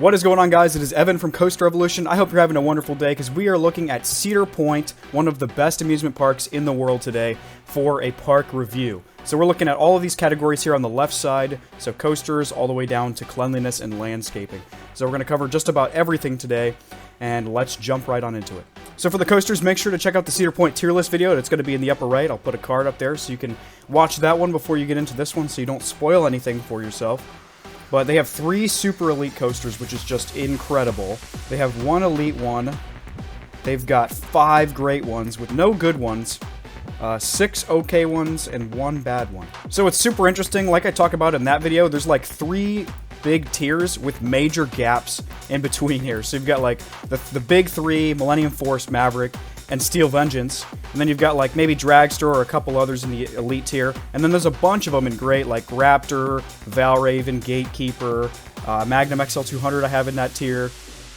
What is going on, guys? It is Evan from Coast Revolution. I hope you're having a wonderful day because we are looking at Cedar Point, one of the best amusement parks in the world today, for a park review. So we're looking at all of these categories here on the left side, so coasters all the way down to cleanliness and landscaping. So we're going to cover just about everything today, and let's jump right on into it. So for the coasters, make sure to check out the Cedar Point tier list video. It's going to be in the upper right. I'll put a card up there so you can watch that one before you get into this one so you don't spoil anything for yourself. But they have 3 super elite coasters, which is just incredible. They have 1 elite one. They've got 5 great ones with no good ones, 6 okay ones, and 1 bad one. So it's super interesting. Like I talked about in that video, there's like 3 big tiers with major gaps in between here. So you've got like the big 3, Millennium Force, Maverick, and Steel Vengeance. And then you've got like maybe Dragster or a couple others in the elite tier. And then there's a bunch of them in great, like Raptor, Valraven, Gatekeeper, Magnum XL200 I have in that tier.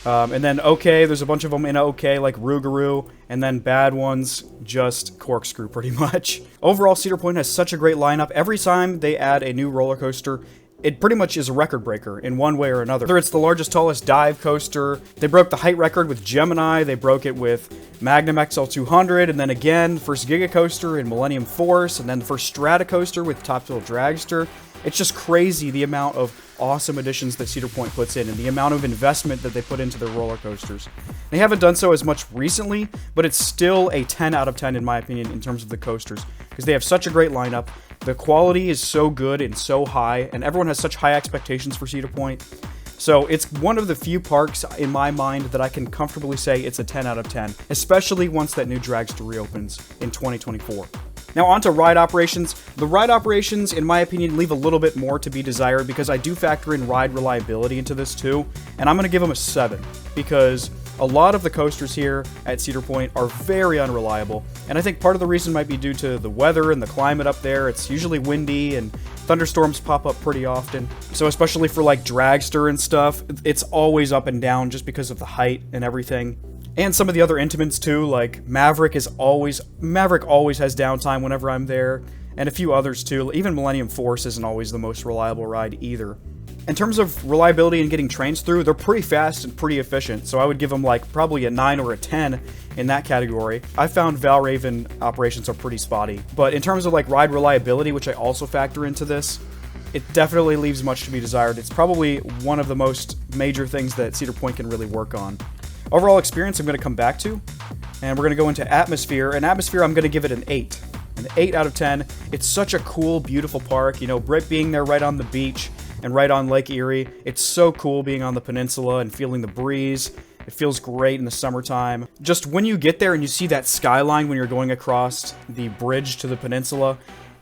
And then okay, there's a bunch of them in okay, like Rougarou. And then bad ones, just Corkscrew pretty much. Overall, Cedar Point has such a great lineup. Every time they add a new roller coaster, it pretty much is a record breaker in one way or another. Whether it's the largest, tallest dive coaster, they broke the height record with Gemini, they broke it with Magnum XL200, and then again, first Giga Coaster in Millennium Force, and then the first Strata Coaster with Top Thrill Dragster. It's just crazy the amount of awesome additions that Cedar Point puts in and the amount of investment that they put into their roller coasters. They haven't done so as much recently, but it's still a 10 out of 10 in my opinion in terms of the coasters because they have such a great lineup. The quality is so good and so high, and everyone has such high expectations for Cedar Point. So it's one of the few parks in my mind that I can comfortably say it's a 10 out of 10, especially once that new Dragster reopens in 2024. Now on to ride operations. The ride operations, in my opinion, leave a little bit more to be desired because I do factor in ride reliability into this too, and I'm going to give them a 7 because a lot of the coasters here at Cedar Point are very unreliable, and I think part of the reason might be due to the weather and the climate up there. It's usually windy and thunderstorms pop up pretty often. So especially for like Dragster and stuff, it's always up and down just because of the height and everything. And some of the other Intimates too, like Maverick always has downtime whenever I'm there, and a few others too. Even Millennium Force isn't always the most reliable ride either. In terms of reliability and getting trains through, they're pretty fast and pretty efficient, so I would give them like probably a 9 or a 10 in that category. I found Valraven operations are pretty spotty, but in terms of like ride reliability, which I also factor into this, it definitely leaves much to be desired. It's probably one of the most major things that Cedar Point can really work on. Overall experience I'm going to come back to, and we're going to go into Atmosphere, and Atmosphere I'm going to give it an 8. An 8 out of 10. It's such a cool, beautiful park, you know, being there right on the beach and right on Lake Erie. It's so cool being on the peninsula and feeling the breeze. It feels great in the summertime. Just when you get there and you see that skyline when you're going across the bridge to the peninsula,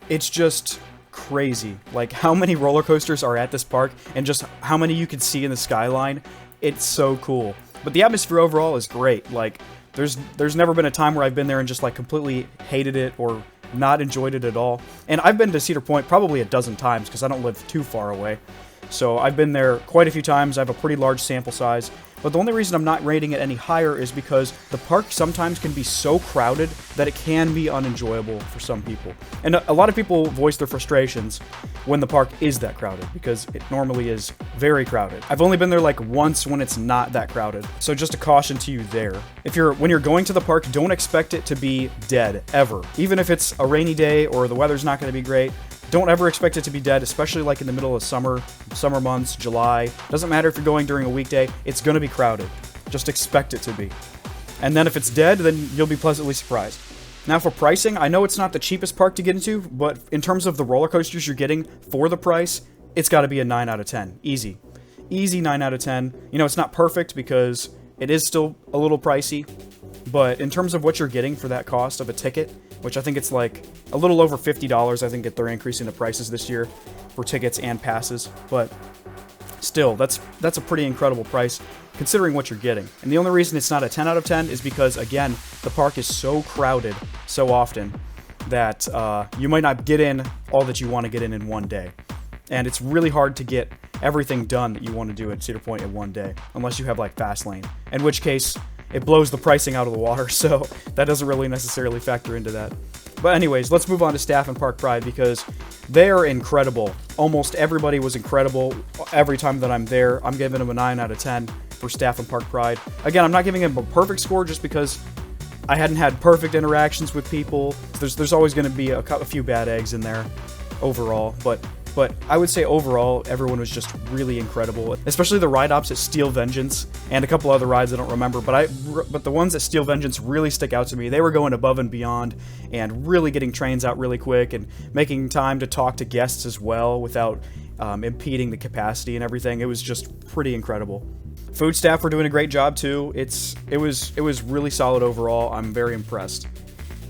it's just crazy. Like how many roller coasters are at this park and just how many you can see in the skyline. It's so cool. But the atmosphere overall is great. Like there's never been a time where I've been there and just like completely hated it or not enjoyed it at all. And I've been to Cedar Point probably a dozen times because I don't live too far away. So I've been there quite a few times. I have a pretty large sample size. But the only reason I'm not rating it any higher is because the park sometimes can be so crowded that it can be unenjoyable for some people. And a lot of people voice their frustrations when the park is that crowded because it normally is very crowded. I've only been there like once when it's not that crowded. So just a caution to you there. When you're going to the park, don't expect it to be dead ever. Even if it's a rainy day or the weather's not going to be great, don't ever expect it to be dead, especially like in the middle of summer months, July. Doesn't matter if you're going during a weekday, it's going to be crowded. Just expect it to be. And then if it's dead, then you'll be pleasantly surprised. Now for pricing, I know it's not the cheapest park to get into, but in terms of the roller coasters you're getting for the price, it's got to be a 9 out of 10. Easy. Easy 9 out of 10. You know, it's not perfect because it is still a little pricey, but in terms of what you're getting for that cost of a ticket, which I think it's like a little over $50, I think that they're increasing the prices this year for tickets and passes, but still, that's a pretty incredible price considering what you're getting. And the only reason it's not a 10 out of 10 is because, again, the park is so crowded so often that you might not get in all that you want to get in one day. And it's really hard to get everything done that you want to do at Cedar Point in one day, unless you have like Fast Lane, in which case it blows the pricing out of the water, so that doesn't really necessarily factor into that. But anyways, let's move on to staff and Park Pride because they are incredible. Almost everybody was incredible every time that I'm there. I'm giving them a 9 out of 10 for staff and Park Pride. Again, I'm not giving them a perfect score just because I hadn't had perfect interactions with people. There's always going to be a few bad eggs in there overall, but I would say overall, everyone was just really incredible, especially the ride ops at Steel Vengeance and a couple other rides I don't remember, but the ones at Steel Vengeance really stick out to me. They were going above and beyond and really getting trains out really quick and making time to talk to guests as well without impeding the capacity and everything. It was just pretty incredible. Food staff were doing a great job too. It was really solid overall. I'm very impressed.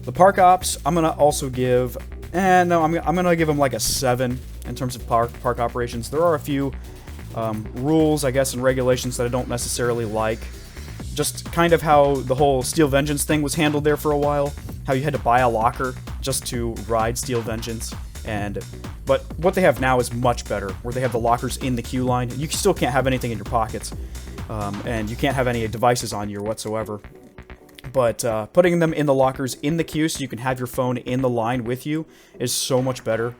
The park ops, I'm gonna also give. I'm gonna give them like a 7 in terms of park operations. There are a few rules, I guess, and regulations that I don't necessarily like. Just kind of how the whole Steel Vengeance thing was handled there for a while. How you had to buy a locker just to ride Steel Vengeance. But what they have now is much better, where they have the lockers in the queue line. You still can't have anything in your pockets, and you can't have any devices on you whatsoever. But putting them in the lockers in the queue so you can have your phone in the line with you is so much better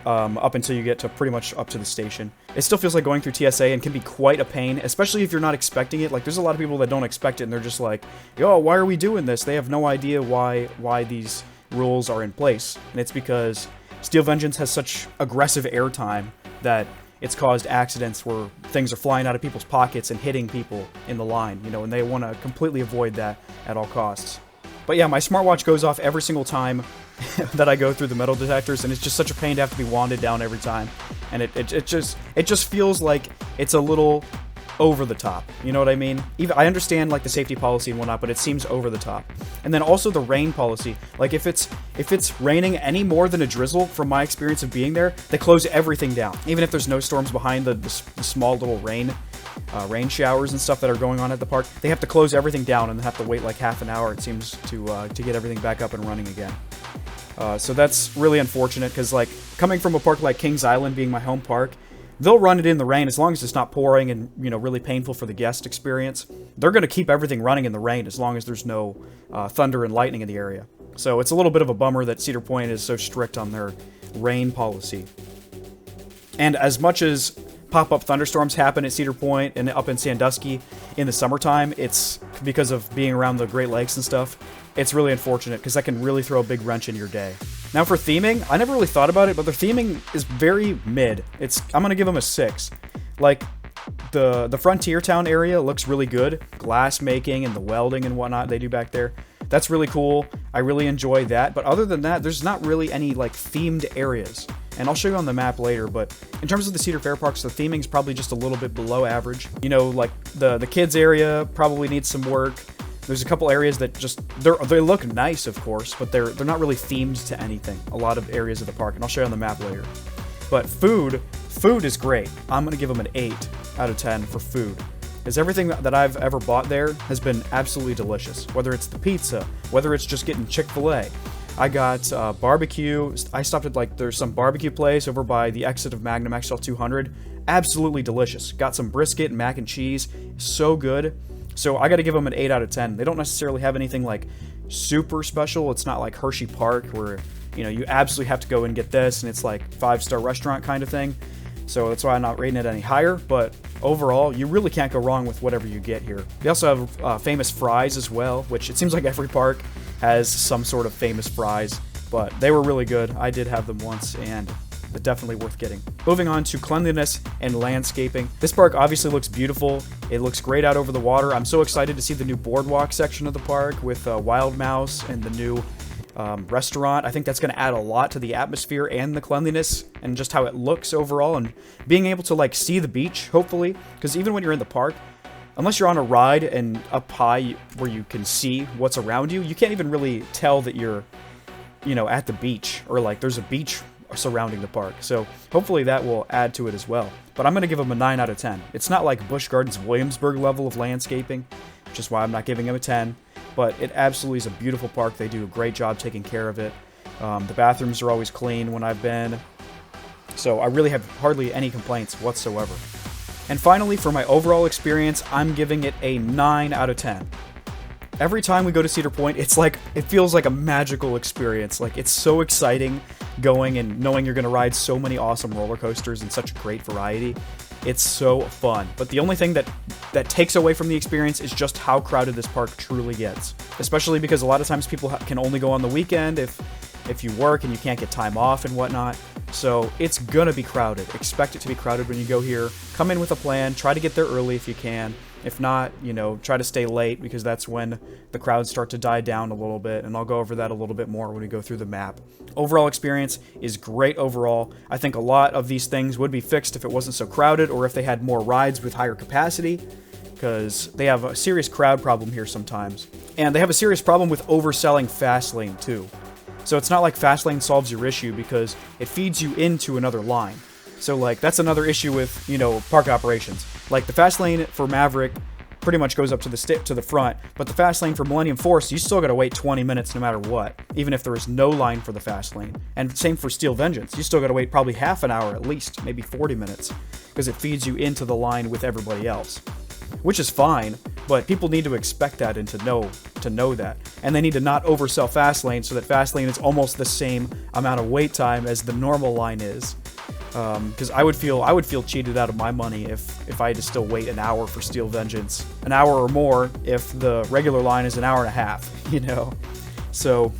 up until you get to pretty much up to the station. It still feels like going through TSA and can be quite a pain, especially if you're not expecting it. Like, there's a lot of people that don't expect it, and they're just like, yo, why are we doing this? They have no idea why these rules are in place. And it's because Steel Vengeance has such aggressive airtime that it's caused accidents where things are flying out of people's pockets and hitting people in the line, and they want to completely avoid that at all costs. But yeah, my smartwatch goes off every single time that I go through the metal detectors, and it's just such a pain to have to be wanded down every time. And it just feels like it's a little over the top. You know what I mean? I understand like the safety policy and whatnot, but it seems over the top. And then also the rain policy. Like if it's raining any more than a drizzle, from my experience of being there, they close everything down. Even if there's no storms behind the small little rain showers and stuff that are going on at the park, they have to close everything down and have to wait like half an hour, it seems, to get everything back up and running again. So that's really unfortunate because, like, coming from a park like Kings Island being my home park, they'll run it in the rain as long as it's not pouring and, really painful for the guest experience. They're going to keep everything running in the rain as long as there's no thunder and lightning in the area. So it's a little bit of a bummer that Cedar Point is so strict on their rain policy. And as much as pop-up thunderstorms happen at Cedar Point and up in Sandusky in the summertime, it's because of being around the Great Lakes and stuff. It's really unfortunate because that can really throw a big wrench in your day. Now for theming, I never really thought about it, but their theming is very mid. I'm gonna give them a 6. Like, the Frontier Town area looks really good. Glass making and the welding and whatnot they do back there. That's really cool. I really enjoy that. But other than that, there's not really any like themed areas. And I'll show you on the map later, but in terms of the Cedar Fair parks, the theming's probably just a little bit below average. Like the kids area probably needs some work. There's a couple areas that just, they look nice, of course, but they're not really themed to anything, a lot of areas of the park, and I'll show you on the map later. But food is great. I'm going to give them an 8 out of 10 for food. Because everything that I've ever bought there has been absolutely delicious. Whether it's the pizza, whether it's just getting Chick-fil-A. I got barbecue. I stopped at, there's some barbecue place over by the exit of Magnum XL 200. Absolutely delicious. Got some brisket and mac and cheese. So good. So I got to give them an 8 out of 10. They don't necessarily have anything like super special. It's not like Hershey Park where, you absolutely have to go and get this and it's like 5-star restaurant kind of thing. So that's why I'm not rating it any higher. But overall, you really can't go wrong with whatever you get here. They also have famous fries as well, which it seems like every park has some sort of famous fries. But they were really good. I did have them once, and they're definitely worth getting. Moving on to cleanliness and landscaping. This park obviously looks beautiful. It looks great out over the water. I'm so excited to see the new boardwalk section of the park with Wild Mouse and the new restaurant. I think that's going to add a lot to the atmosphere and the cleanliness and just how it looks overall, and being able to see the beach, hopefully, because even when you're in the park, unless you're on a ride and up high where you can see what's around you, you can't even really tell that you're, at the beach or there's a beach surrounding the park. So hopefully that will add to it as well. But I'm going to give them a 9 out of 10. It's not like Busch Gardens Williamsburg level of landscaping, which is why I'm not giving them a 10. But it absolutely is a beautiful park. They do a great job taking care of it. The bathrooms are always clean when I've been. So I really have hardly any complaints whatsoever. And finally, for my overall experience, I'm giving it a 9 out of 10. every time we go to Cedar Point, it's like, it feels like a magical experience. Like, it's so exciting going and knowing you're going to ride so many awesome roller coasters and such a great variety. It's so fun. But the only thing that takes away from the experience is just how crowded this park truly gets. Especially because a lot of times people can only go on the weekend if you work and you can't get time off and whatnot. So it's gonna be crowded. Expect it to be crowded when you go here. Come in with a plan. Try to get there early if you can. If not, you know, try to stay late, because that's when the crowds start to die down a little bit, and I'll go over that a little bit more when we go through the map. Overall experience is great overall. I think a lot of these things would be fixed if it wasn't so crowded, or if they had more rides with higher capacity, because they have a serious crowd problem here sometimes. And they have a serious problem with overselling Fastlane too. So it's not like Fastlane solves your issue, because it feeds you into another line. So, like, that's another issue with, you know, park operations. Like, the fast lane for Maverick pretty much goes up to the front, but the fast lane for Millennium Force, you still gotta wait 20 minutes no matter what, even if there is no line for the fast lane. And same for Steel Vengeance, you still gotta wait probably half an hour at least, maybe 40 minutes, because it feeds you into the line with everybody else. Which is fine, but people need to expect that and to know that. And they need to not oversell Fastlane so that Fastlane is almost the same amount of wait time as the normal line is. Because I would feel cheated out of my money if I had to still wait an hour for Steel Vengeance, an hour or more if the regular line is an hour and a half, you know. So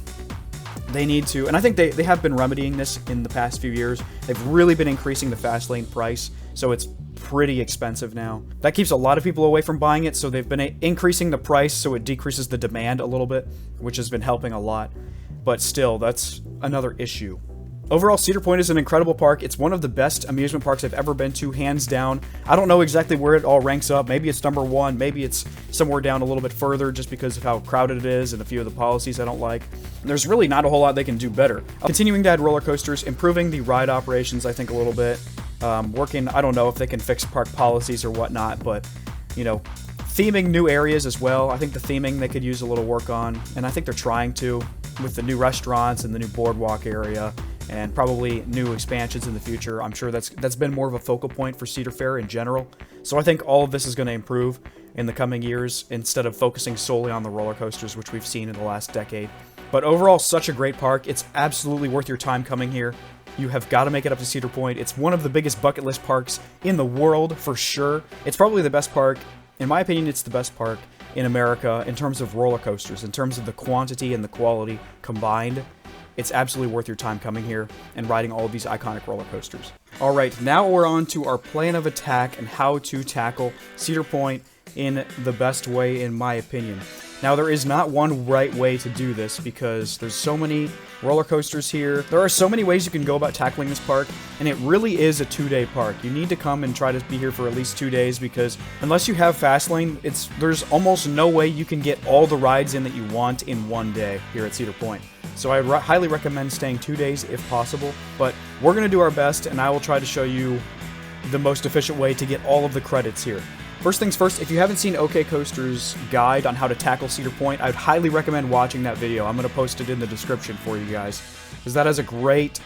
they need to, and I think they have been remedying this in the past few years. They've really been increasing the fast lane price, so it's pretty expensive now. That keeps a lot of people away from buying it, so they've been increasing the price so it decreases the demand a little bit, which has been helping a lot. But still, that's another issue. Overall, Cedar Point is an incredible park. It's one of the best amusement parks I've ever been to, hands down. I don't know exactly where it all ranks up. Maybe it's number one. Maybe it's somewhere down a little bit further just because of how crowded it is and a few of the policies I don't like. There's really not a whole lot they can do better. Continuing to add roller coasters, improving the ride operations, I think, a little bit. Working, I don't know if they can fix park policies or whatnot, but, you know, theming new areas as well. I think the theming they could use a little work on, and I think they're trying to with the new restaurants and the new boardwalk area, and probably new expansions in the future. I'm sure that's been more of a focal point for Cedar Fair in general. So I think all of this is going to improve in the coming years instead of focusing solely on the roller coasters, which we've seen in the last decade. But overall, such a great park. It's absolutely worth your time coming here. You have got to make it up to Cedar Point. It's one of the biggest bucket list parks in the world, for sure. It's probably the best park. In my opinion, it's the best park in America in terms of roller coasters, in terms of the quantity and the quality combined. It's absolutely worth your time coming here and riding all of these iconic roller coasters. All right, now we're on to our plan of attack and how to tackle Cedar Point in the best way, in my opinion. Now, there is not one right way to do this because there's so many roller coasters here. There are so many ways you can go about tackling this park, and it really is a 2-day park. You need to come and try to be here for at least 2 days because unless you have Fastlane, there's almost no way you can get all the rides in that you want in 1 day here at Cedar Point. So I highly recommend staying 2 days if possible, but we're going to do our best, and I will try to show you the most efficient way to get all of the credits here. First things first, if you haven't seen OK Coaster's guide on how to tackle Cedar Point, I'd highly recommend watching that video. I'm going to post it in the description for you guys, because that has a great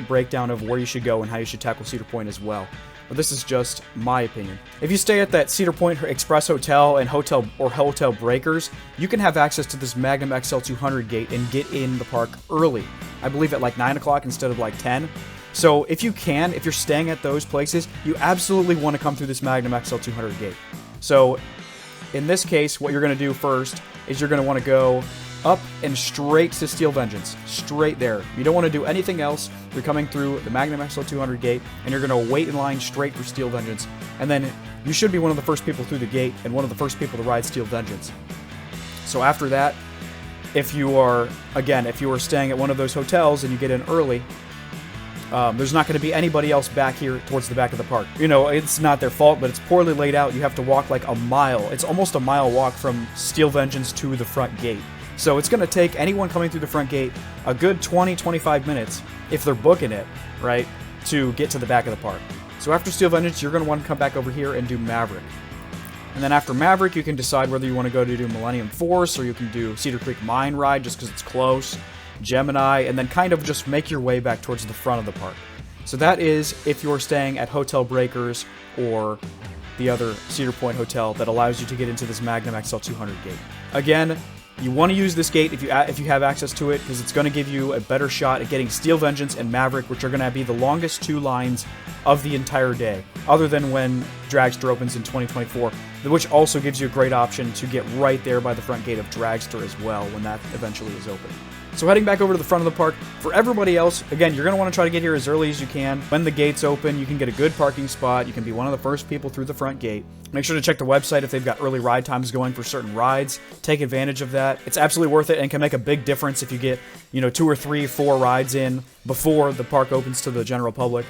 breakdown of where you should go and how you should tackle Cedar Point as well. But this is just my opinion. If you stay at that Cedar Point Express Hotel and Hotel Breakers, you can have access to this Magnum XL 200 gate and get in the park early. I believe at like 9 o'clock instead of like 10. So if you're staying at those places, you absolutely want to come through this Magnum XL 200 gate. So in this case, what you're going to do first is you're going to want to go up and straight to Steel Vengeance. Straight there. You don't want to do anything else. You're coming through the Magnum XL 200 gate, and you're going to wait in line straight for Steel Vengeance. And then you should be one of the first people through the gate and one of the first people to ride Steel Vengeance. So after that, if you are staying at one of those hotels and you get in early, there's not going to be anybody else back here towards the back of the park. You know, it's not their fault, but it's poorly laid out. You have to walk like a mile. It's almost a mile walk from Steel Vengeance to the front gate. So it's going to take anyone coming through the front gate a good 20-25 minutes, if they're booking it, right, to get to the back of the park. So after Steel Vengeance, you're going to want to come back over here and do Maverick. And then after Maverick, you can decide whether you want to do Millennium Force, or you can do Cedar Creek Mine Ride just because it's close, Gemini, and then kind of just make your way back towards the front of the park. So that is if you're staying at Hotel Breakers or the other Cedar Point hotel that allows you to get into this Magnum XL 200 gate. again, you want to use this gate if you have access to it, because it's going to give you a better shot at getting Steel Vengeance and Maverick, which are going to be the longest 2 lines of the entire day, other than when Dragster opens in 2024, which also gives you a great option to get right there by the front gate of Dragster as well when that eventually is open. So heading back over to the front of the park, for everybody else, again, you're going to want to try to get here as early as you can. When the gates open, you can get a good parking spot. You can be one of the first people through the front gate. Make sure to check the website if they've got early ride times going for certain rides. Take advantage of that. It's absolutely worth it and can make a big difference if you get, 2 or 3, 4 rides in before the park opens to the general public.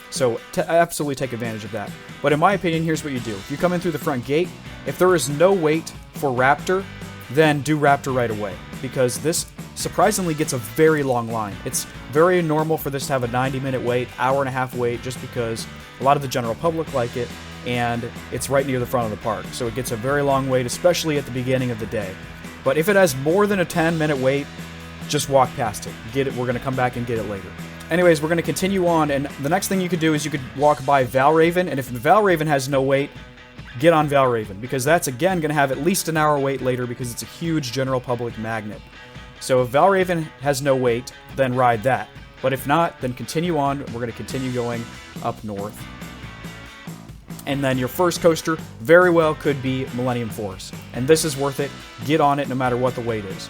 So absolutely take advantage of that. But in my opinion, here's what you do. If you come in through the front gate, if there is no wait for Raptor, then do Raptor right away, because this surprisingly gets a very long line. It's very normal for this to have a 90-minute wait, hour-and-a-half wait, just because a lot of the general public like it, and it's right near the front of the park. So it gets a very long wait, especially at the beginning of the day. But if it has more than a 10-minute wait, just walk past it. Get it. We're going to come back and get it later. Anyways, we're going to continue on, and the next thing you could do is you could walk by Valraven, and if Valraven has no wait, get on Valraven, because that's, again, going to have at least an hour wait later, because it's a huge general public magnet. So if Valraven has no wait, then ride that. But if not, then continue on. We're going to continue going up north. And then your first coaster very well could be Millennium Force. And this is worth it. Get on it no matter what the wait is.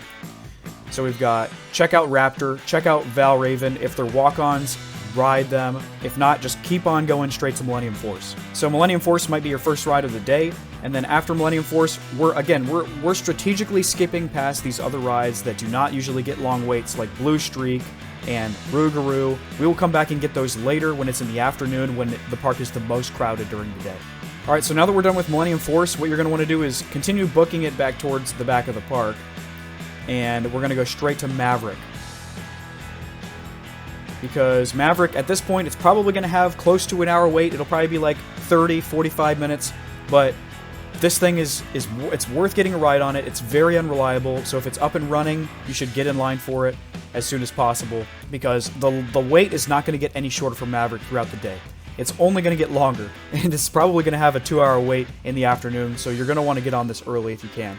So we've got, check out Raptor, check out Valraven. If they're walk-ons, ride them. If not, just keep on going straight to Millennium Force. So Millennium Force might be your first ride of the day, and then after Millennium Force, we're strategically skipping past these other rides that do not usually get long waits, like Blue Streak and Rougarou. We will come back and get those later when it's in the afternoon, when the park is the most crowded during the day. Alright, so now that we're done with Millennium Force, what you're going to want to do is continue booking it back towards the back of the park, and we're going to go straight to Maverick. Because Maverick, at this point, it's probably going to have close to an hour wait. It'll probably be like 30, 45 minutes, but this thing it's worth getting a ride on it. It's very unreliable, so if it's up and running, you should get in line for it as soon as possible, because the wait is not going to get any shorter for Maverick throughout the day. It's only going to get longer, and it's probably going to have a 2-hour wait in the afternoon, so you're going to want to get on this early if you can.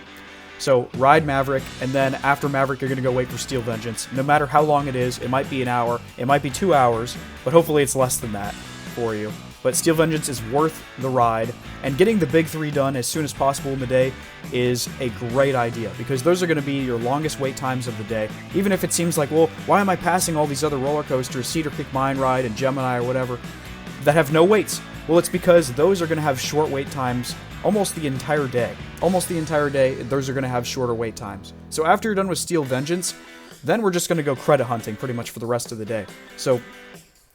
So ride Maverick, and then after Maverick, you're going to go wait for Steel Vengeance. No matter how long it is, it might be an hour, it might be 2 hours, but hopefully it's less than that for you. But Steel Vengeance is worth the ride, and getting the big 3 done as soon as possible in the day is a great idea, because those are going to be your longest wait times of the day. Even if it seems like, well, why am I passing all these other roller coasters, Cedar Creek Mine Ride and Gemini or whatever, that have no waits? Well, it's because those are going to have short wait times almost the entire day. Almost the entire day, those are going to have shorter wait times. So after you're done with Steel Vengeance, then we're just going to go credit hunting pretty much for the rest of the day. So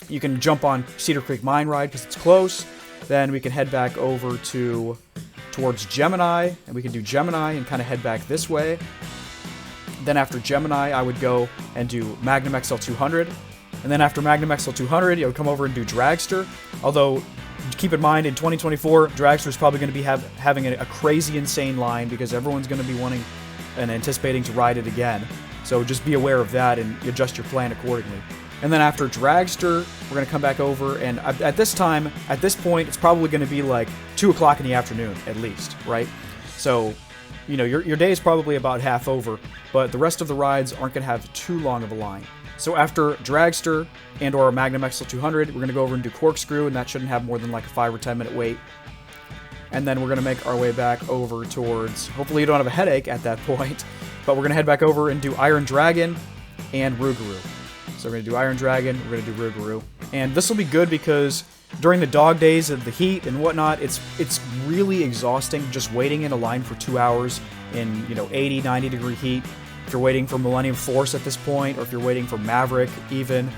you can jump on Cedar Creek Mine Ride because it's close. Then we can head back over towards Gemini, and we can do Gemini and kind of head back this way. Then after Gemini, I would go and do Magnum XL 200. And then after Magnum XL 200, I would come over and do Dragster. Although, keep in mind, in 2024, Dragster is probably going to be having a crazy, insane line, because everyone's going to be wanting and anticipating to ride it again. So just be aware of that and adjust your plan accordingly. And then after Dragster, we're going to come back over, and at this point, it's probably going to be like 2 o'clock in the afternoon, at least, right? So, your day is probably about half over, but the rest of the rides aren't going to have too long of a line. So after Dragster and or Magnum XL 200, we're going to go over and do Corkscrew, and that shouldn't have more than like a 5 or 10 minute wait. And then we're going to make our way back over towards, hopefully you don't have a headache at that point, but we're going to head back over and do Iron Dragon and Rougarou. So we're going to do Iron Dragon, we're going to do Rougarou. And this will be good because during the dog days of the heat and whatnot, it's really exhausting just waiting in a line for 2 hours in 80, 90 degree heat. If you're waiting for Millennium Force at this point, or if you're waiting for Maverick even,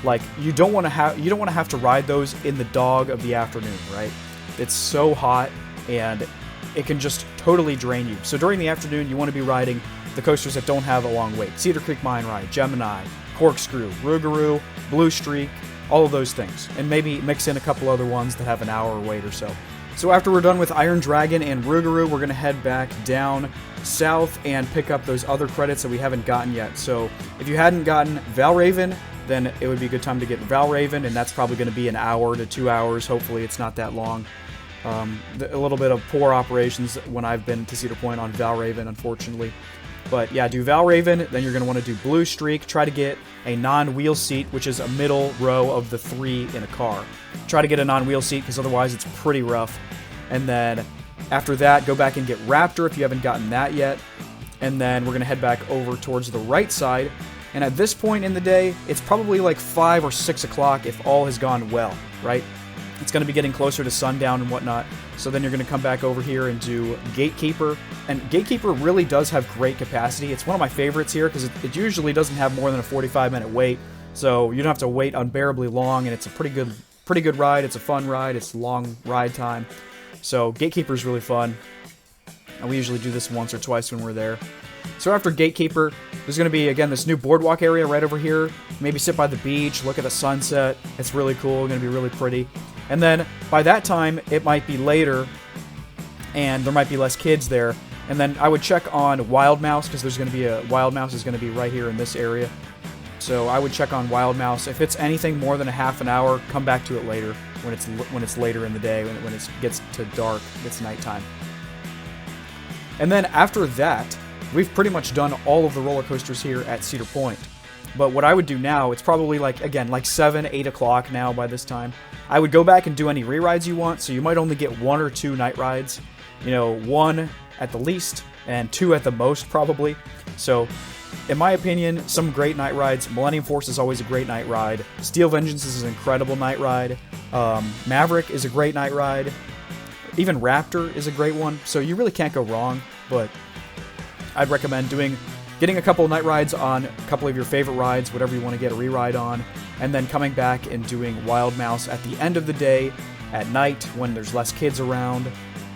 like you don't want to have to ride those in the dog of the afternoon, right? It's so hot and it can just totally drain you. So during the afternoon, you want to be riding the coasters that don't have a long wait. Cedar Creek Mine Ride, Gemini, Corkscrew, Rougarou, Blue Streak, all of those things. And maybe mix in a couple other ones that have an hour wait or so. So after we're done with Iron Dragon and Rougarou, we're going to head back down south and pick up those other credits that we haven't gotten yet. So if you hadn't gotten Valraven, then it would be a good time to get Valraven, and that's probably going to be an hour to 2 hours. Hopefully it's not that long. A little bit of poor operations when I've been to Cedar Point on Valraven, unfortunately. But yeah, do Valraven, then you're going to want to do Blue Streak. Try to get a non-wheel seat, which is a middle row of the 3 in a car. Try to get a non-wheel seat, because otherwise it's pretty rough. And then after that, go back and get Raptor if you haven't gotten that yet. And then we're going to head back over towards the right side. And at this point in the day, it's probably like 5 or 6 o'clock if all has gone well, right? It's going to be getting closer to sundown and whatnot. So then you're going to come back over here and do Gatekeeper. And Gatekeeper really does have great capacity. It's one of my favorites here because it usually doesn't have more than a 45-minute wait. So you don't have to wait unbearably long, and it's a pretty good ride. It's a fun ride. It's long ride time. So Gatekeeper is really fun. And we usually do this once or twice when we're there. So after Gatekeeper, there's going to be, again, this new boardwalk area right over here. Maybe sit by the beach, look at the sunset. It's really cool. Going to be really pretty. And then by that time, it might be later, and there might be less kids there. And then I would check on Wild Mouse, because there's going to be Wild Mouse is going to be right here in this area. So I would check on Wild Mouse. If it's anything more than a half an hour, come back to it later when it's later in the day, when it gets to dark, it's nighttime. And then after that, we've pretty much done all of the roller coasters here at Cedar Point. But what I would do now, it's probably like 7, 8 o'clock now by this time. I would go back and do any re-rides you want, so you might only get 1 or 2 night rides. 1 at the least, and 2 at the most, probably. So, in my opinion, some great night rides. Millennium Force is always a great night ride. Steel Vengeance is an incredible night ride. Maverick is a great night ride. Even Raptor is a great one, so you really can't go wrong, but I'd recommend getting a couple of night rides on a couple of your favorite rides, whatever you want to get a re-ride on, and then coming back and doing Wild Mouse at the end of the day, at night, when there's less kids around.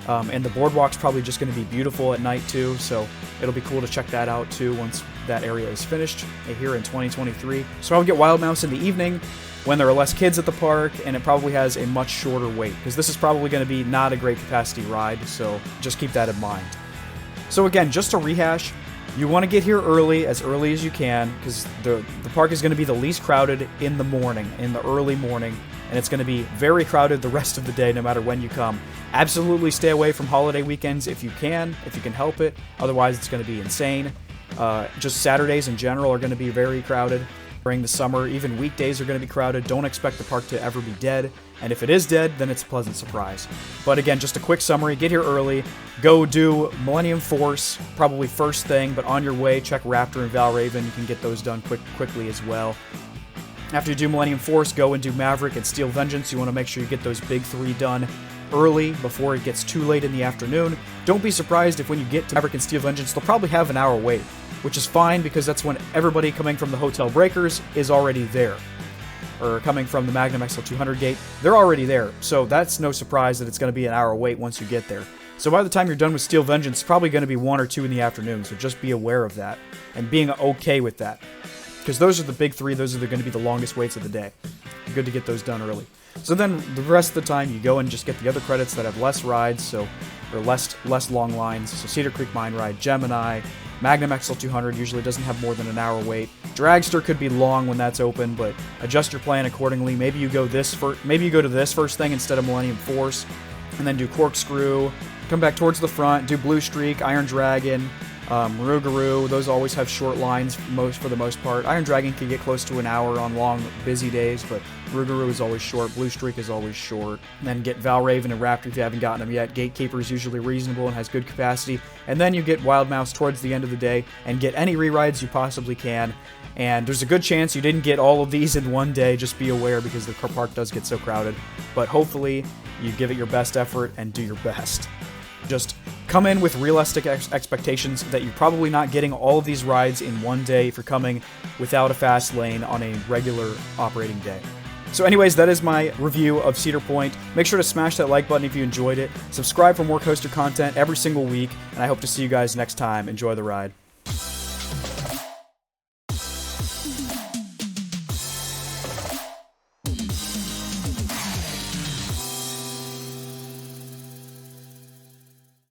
And the boardwalk's probably just going to be beautiful at night too, so it'll be cool to check that out too once that area is finished here in 2023. So I would get Wild Mouse in the evening when there are less kids at the park, and it probably has a much shorter wait, because this is probably going to be not a great capacity ride, so just keep that in mind. So again, just to rehash, you want to get here as early as you can, because the park is going to be the least crowded in the morning, in the early morning, and it's going to be very crowded the rest of the day no matter when you come. Absolutely stay away from holiday weekends if you can help it, otherwise it's going to be insane. Just Saturdays in general are going to be very crowded. During the summer, even weekdays are going to be crowded. Don't expect the park to ever be dead, and if it is dead, then it's a pleasant surprise. But again, just a quick summary, get here early, go do Millennium Force, probably first thing, but on your way, check Raptor and Valraven, you can get those done quickly as well. After you do Millennium Force, go and do Maverick and Steel Vengeance. You want to make sure you get those big 3 done early before it gets too late in the afternoon. Don't be surprised if when you get to Maverick and Steel Vengeance, they'll probably have an hour wait, which is fine because that's when everybody coming from the Hotel Breakers is already there. Or coming from the Magnum XL200 gate, they're already there. So that's no surprise that it's going to be an hour wait once you get there. So by the time you're done with Steel Vengeance, it's probably going to be 1 or 2 in the afternoon, so just be aware of that and being okay with that. Because those are the big 3, those are going to be the longest waits of the day. Good to get those done early. So then the rest of the time you go and just get the other credits that have less rides, or less long lines. So Cedar Creek Mine Ride, Gemini, Magnum XL200 usually doesn't have more than an hour wait. Dragster could be long when that's open, but adjust your plan accordingly. Maybe you go to this first thing instead of Millennium Force, and then do Corkscrew, come back towards the front, do Blue Streak, Iron Dragon, Rougarou. Those always have short lines for the most part. Iron Dragon can get close to an hour on long, busy days, but Rougarou is always short. Blue Streak is always short. And then get Valraven and Raptor if you haven't gotten them yet. Gatekeeper is usually reasonable and has good capacity. And then you get Wild Mouse towards the end of the day and get any re-rides you possibly can. And there's a good chance you didn't get all of these in one day. Just be aware because the park does get so crowded. But hopefully you give it your best effort and do your best. Just come in with realistic expectations that you're probably not getting all of these rides in one day if you're coming without a fast lane on a regular operating day. So anyways, that is my review of Cedar Point. Make sure to smash that like button if you enjoyed it. Subscribe for more coaster content every single week, and I hope to see you guys next time. Enjoy the ride.